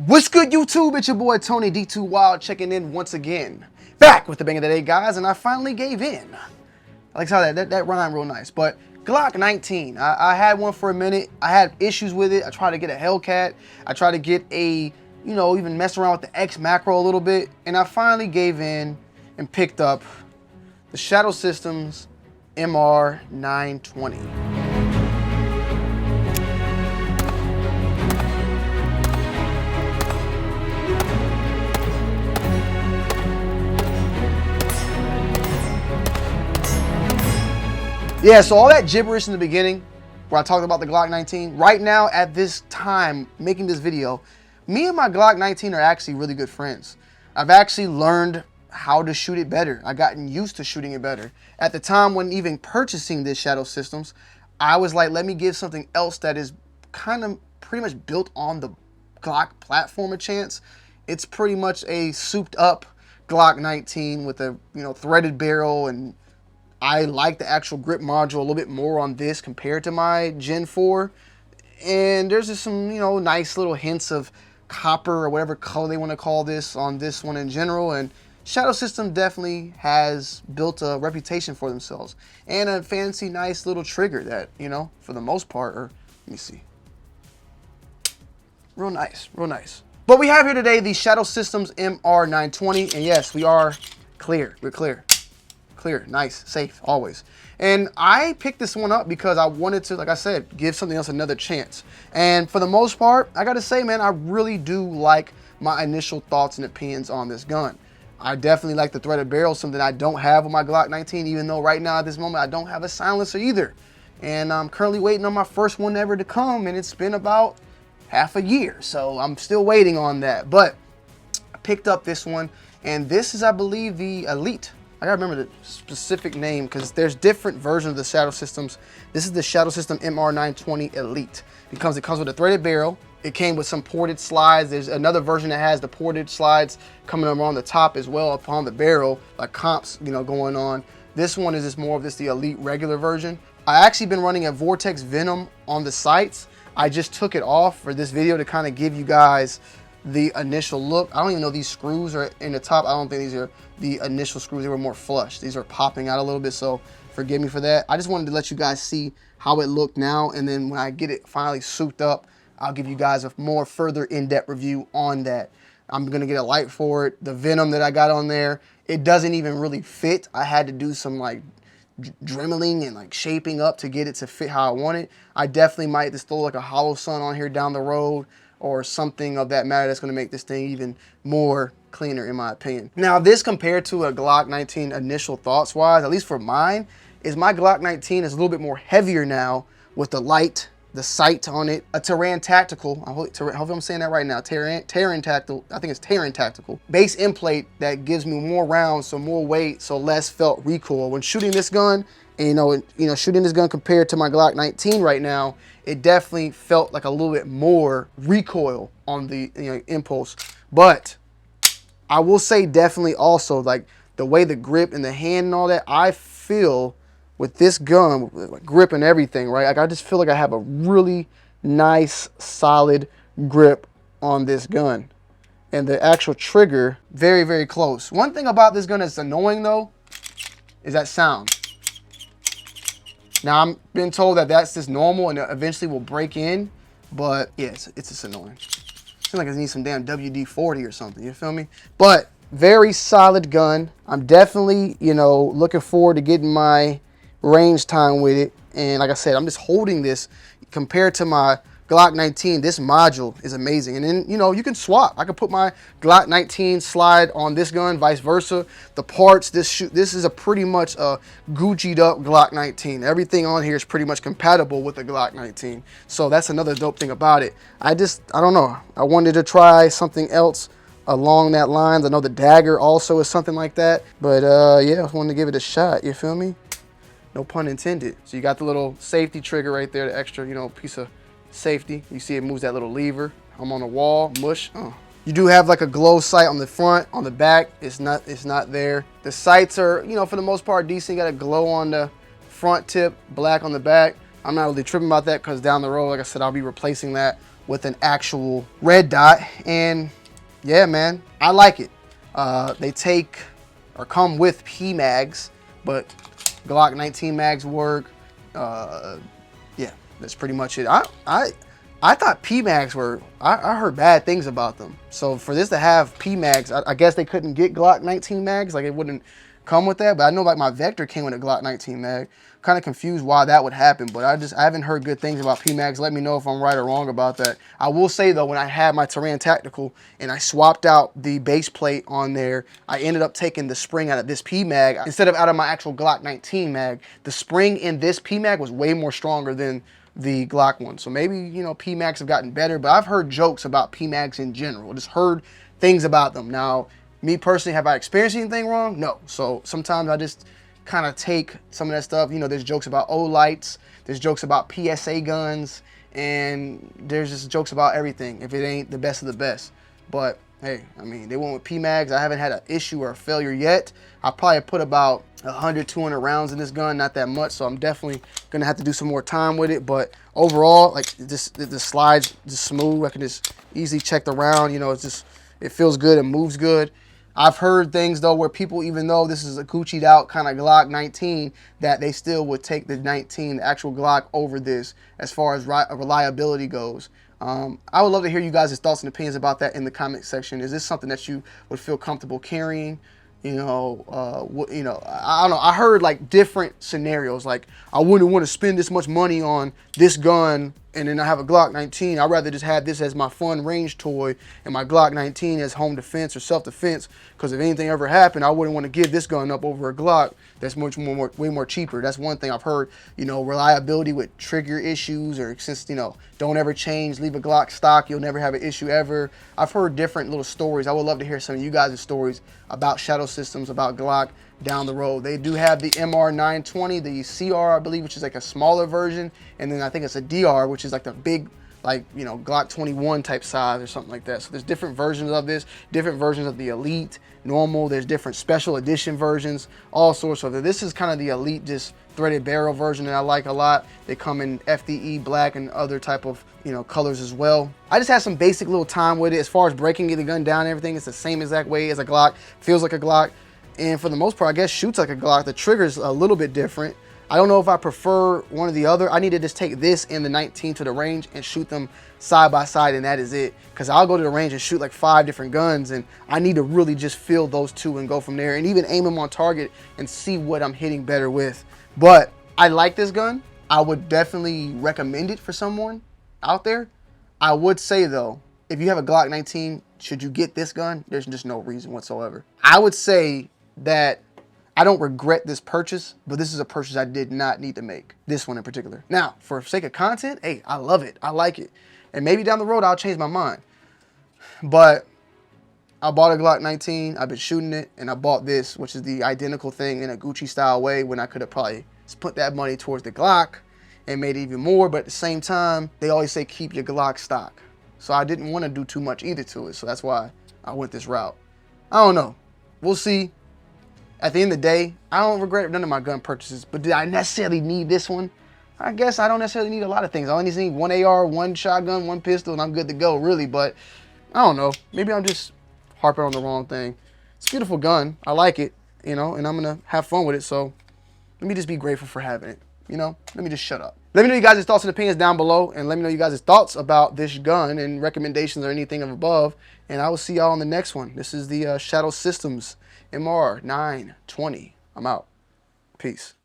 What's good, YouTube? It's your boy Tony D2 Wild checking in once again. Back with the bang of the day, guys, and I finally gave in. I like how that rhymed real nice. But Glock 19, I had one for a minute. I had issues with it. I tried to get a Hellcat. I tried to get a, even mess around with the X macro a little bit. And I finally gave in and picked up the Shadow Systems MR920. Yeah, so all that gibberish in the beginning, where I talked about the Glock 19, right now at this time, making this video, me and my Glock 19 are actually really good friends. I've actually learned how to shoot it better. I've gotten used to shooting it better. At the time when even purchasing this Shadow Systems, I was like, let me give something else that is kind of pretty much built on the Glock platform a chance. It's pretty much a souped up Glock 19 with a, threaded barrel, and I like the actual grip module a little bit more on this compared to my Gen 4. And there's just some, nice little hints of copper or whatever color they want to call this on this one in general. And Shadow System definitely has built a reputation for themselves. And a fancy, nice little trigger that, for the most part, let me see. Real nice, real nice. But we have here today the Shadow Systems MR920. And yes, we are clear. We're clear. Clear, nice, safe, always. And I picked this one up because I wanted to, like I said, give something else another chance. And for the most part, I gotta say, man, I really do like my initial thoughts and opinions on this gun. I definitely like the threaded barrel, something I don't have with my Glock 19, even though right now at this moment I don't have a silencer either. And I'm currently waiting on my first one ever to come, and it's been about half a year. So I'm still waiting on that. But I picked up this one, and this is, I believe, the Elite. I gotta remember the specific name because there's different versions of the Shadow Systems. This is the Shadow System MR920 Elite. It comes with a threaded barrel. It came with some ported slides. There's another version that has the ported slides coming around the top as well upon the barrel, like comps, going on. This one is just more of the Elite regular version. I actually been running a Vortex Venom on the sights. I just took it off for this video to kind of give you guys the initial look. I don't even know these screws are in the top. I don't think these are the initial screws. They were more flush. These are popping out a little bit, so forgive me for that. I just wanted to let you guys see how it looked now, and then when I get it finally souped up, I'll give you guys a more further in-depth review on that. I'm gonna get a light for it. The Venom that I got on there, it doesn't even really fit. I had to do some like dremeling and like shaping up to get it to fit how I want it. I definitely might just throw like a hollow sun on here down the road, or something of that matter that's going to make this thing even more cleaner, in my opinion. Now, this compared to a Glock 19 initial thoughts wise, at least for mine, is my Glock 19 is a little bit more heavier now with the light, the sight on it, a Terran Tactical. I hope I'm saying that right now. Terran Tactical. I think it's Terran Tactical. Base end plate that gives me more rounds, so more weight, so less felt recoil. When shooting this gun, and shooting this gun compared to my Glock 19 right now, it definitely felt like a little bit more recoil on the impulse. But I will say definitely also like the way the grip and the hand and all that, I feel with this gun, with grip and everything, right? Like I just feel like I have a really nice, solid grip on this gun. And the actual trigger, very, very close. One thing about this gun that's annoying though, is that sound. Now, I'm been told that that's just normal and eventually will break in, but yeah, it's just annoying. Seems like it needs some damn WD-40 or something, you feel me? But very solid gun. I'm definitely, looking forward to getting my range time with it. And like I said, I'm just holding this compared to my Glock 19. This module is amazing. And then, you can swap. I could put my Glock 19 slide on this gun, vice versa. The parts, this is a pretty much a Gucci'd up Glock 19. Everything on here is pretty much compatible with the Glock 19. So that's another dope thing about it. I don't know. I wanted to try something else along that lines. I know the dagger also is something like that. But yeah, I wanted to give it a shot. You feel me? No pun intended. So you got the little safety trigger right there, the extra, piece of safety. You see it moves that little lever. I'm on the wall, mush. You do have like a glow sight on the front. On the back, it's not there. The sights are, for the most part decent. You got a glow on the front tip, black on the back. I'm not really tripping about that because down the road, like I said, I'll be replacing that with an actual red dot. And yeah, man, I like it. They take or come with P mags, but Glock 19 mags work. Yeah, that's pretty much it. I thought P mags were, I heard bad things about them. So for this to have P mags, I guess they couldn't get Glock 19 mags, like it wouldn't come with that. But I know like my Vector came with a Glock 19 mag. Kind of confused why that would happen, but I haven't heard good things about P mags. Let me know if I'm right or wrong about that. I will say though, when I had my Terran Tactical and I swapped out the base plate on there, I ended up taking the spring out of this P mag instead of out of my actual Glock 19 mag. The spring in this P mag was way more stronger than the Glock one. So maybe, you know, P mags have gotten better, but I've heard jokes about P mags in general. Just heard things about them. Now, me personally, have I experienced anything wrong? No. So sometimes I just kind of take some of that stuff. You know, there's jokes about O-lights, there's jokes about PSA guns, and there's just jokes about everything if it ain't the best of the best. But hey, I mean, they went with P mags. I haven't had an issue or a failure yet. I probably put about 100, 200 rounds in this gun, not that much, so I'm definitely gonna have to do some more time with it. But overall, like this, the slides just smooth. I can just easily check the round. You know, it's just, it feels good, it moves good. I've heard things though where people, even though this is a Gucci'd out kind of Glock 19, that they still would take the 19, the actual Glock, over this as far as reliability goes. I would love to hear you guys' thoughts and opinions about that in the comment section. Is this something that you would feel comfortable carrying? You know, I don't know. I heard like different scenarios. Like, I wouldn't want to spend this much money on this gun and then I have a Glock 19. I'd rather just have this as my fun range toy and my Glock 19 as home defense or self-defense, because if anything ever happened, I wouldn't want to give this gun up over a Glock that's way more cheaper. That's one thing I've heard. You know, reliability with trigger issues, or since, you know, don't ever change, leave a Glock stock, you'll never have an issue ever. I've heard different little stories. I would love to hear some of you guys' stories about Shadow Systems, about Glock down the road. They do have the MR920, the CR, I believe, which is like a smaller version, and then I think it's a DR, which is like the big, like, you know, Glock 21 type size or something like that. So there's different versions of this, different versions of the Elite, normal, there's different special edition versions, all sorts of it. This is kind of the Elite, just threaded barrel version that I like a lot. They come in FDE black and other type of, you know, colors as well. I just had some basic little time with it. As far as breaking the gun down and everything, it's the same exact way as a Glock, feels like a Glock, and for the most part, I guess shoots like a Glock. The trigger's a little bit different. I don't know if I prefer one or the other. I need to just take this and the 19 to the range and shoot them side by side, and that is it. Because I'll go to the range and shoot like 5 different guns, and I need to really just feel those two and go from there, and even aim them on target and see what I'm hitting better with. But I like this gun. I would definitely recommend it for someone out there. I would say though, if you have a Glock 19, should you get this gun? There's just no reason whatsoever. I would say that I don't regret this purchase, but this is a purchase I did not need to make. This one in particular. Now, for sake of content, hey, I love it. I like it. And maybe down the road, I'll change my mind. But I bought a Glock 19. I've been shooting it. And I bought this, which is the identical thing in a Gucci style way, when I could have probably put that money towards the Glock and made even more. But at the same time, they always say keep your Glock stock. So I didn't want to do too much either to it. So that's why I went this route. I don't know. We'll see. At the end of the day, I don't regret none of my gun purchases, but did I necessarily need this one? I guess I don't necessarily need a lot of things. I only need one AR, one shotgun, one pistol, and I'm good to go, really. But I don't know. Maybe I'm just harping on the wrong thing. It's a beautiful gun. I like it, you know, and I'm going to have fun with it. So let me just be grateful for having it, you know? Let me just shut up. Let me know you guys' thoughts and opinions down below, and let me know you guys' thoughts about this gun and recommendations or anything of above. And I will see y'all on the next one. This is the Shadow Systems MR920. I'm out. Peace.